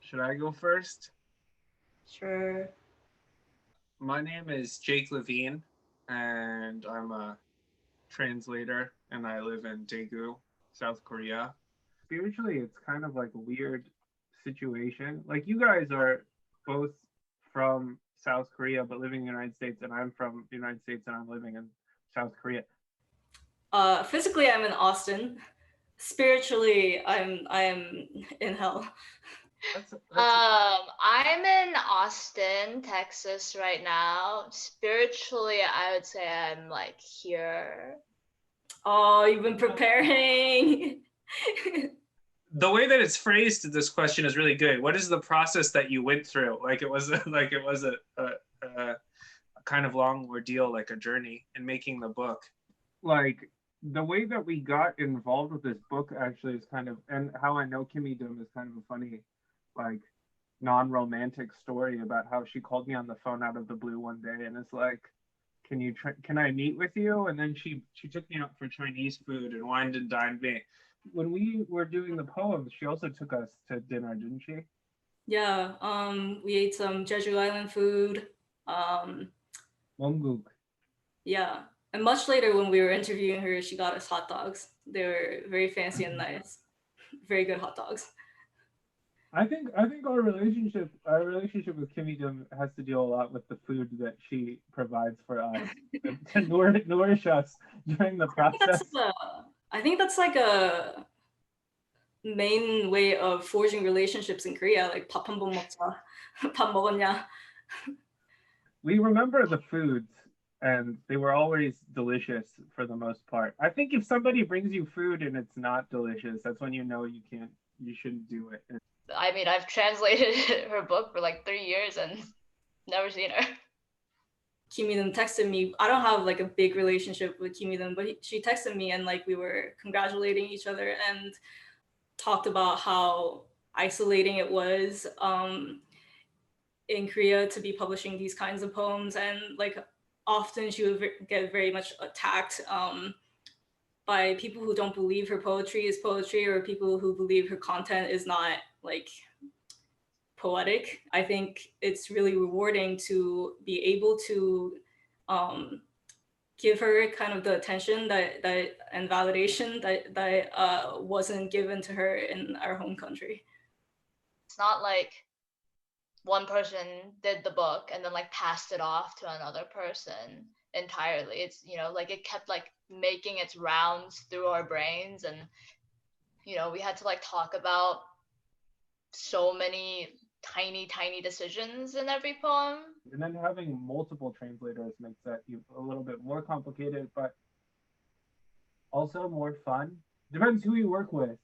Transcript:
Should I go first? Sure. My name is Jake Levine, and I'm a translator, and I live in Daegu, South Korea. Spiritually, it's kind of like a weird situation. Like, you guys are both from South Korea, but living in the United States, and I'm from the United States, and I'm living in South Korea. Physically, I'm in Austin. Spiritually, I am in hell. That's I'm in Austin, Texas right now. Spiritually, I would say I'm like here. Oh, you've been preparing. The way that it's phrased. This question is really good. What is the process that you went through? Like it was a kind of long ordeal, like a journey in making the book. Like the way that we got involved with this book actually is kind of, and how I know Kim Yideum is kind of a funny, like, non-romantic story about how she called me on the phone out of the blue one day and it's like, can I meet with you? And then she took me out for Chinese food and wined and dined me. When we were doing the poems, she also took us to dinner, didn't she? Yeah. We ate some Jeju Island food. Mongguk. Yeah. And much later, when we were interviewing her, she got us hot dogs. They were very fancy and nice. Very good hot dogs. I think our relationship with Kim Yideum has to deal a lot with the food that she provides for us to nourish us during the process. I think that's like a main way of forging relationships in Korea. Like 밥 한 번 먹자. 밥 먹었냐? We remember the foods, and they were always delicious for the most part. I think if somebody brings you food and it's not delicious, that's when you know you shouldn't do it. I mean, I've translated her book for like 3 years and never seen her. Kim Yideum texted me. I don't have like a big relationship with Kim Yideum, but she texted me and like we were congratulating each other and talked about how isolating it was in Korea to be publishing these kinds of poems, and like often she would get very much attacked by people who don't believe her poetry is poetry, or people who believe her content is not like poetic. I think it's really rewarding to be able to give her kind of the attention that and validation that wasn't given to her in our home country. It's not like one person did the book and then like passed it off to another person entirely. It's, like it kept like making its rounds through our brains, and we had to like talk about so many tiny decisions in every poem. And then having multiple translators makes that a little bit more complicated, but also more fun. Depends who you work with.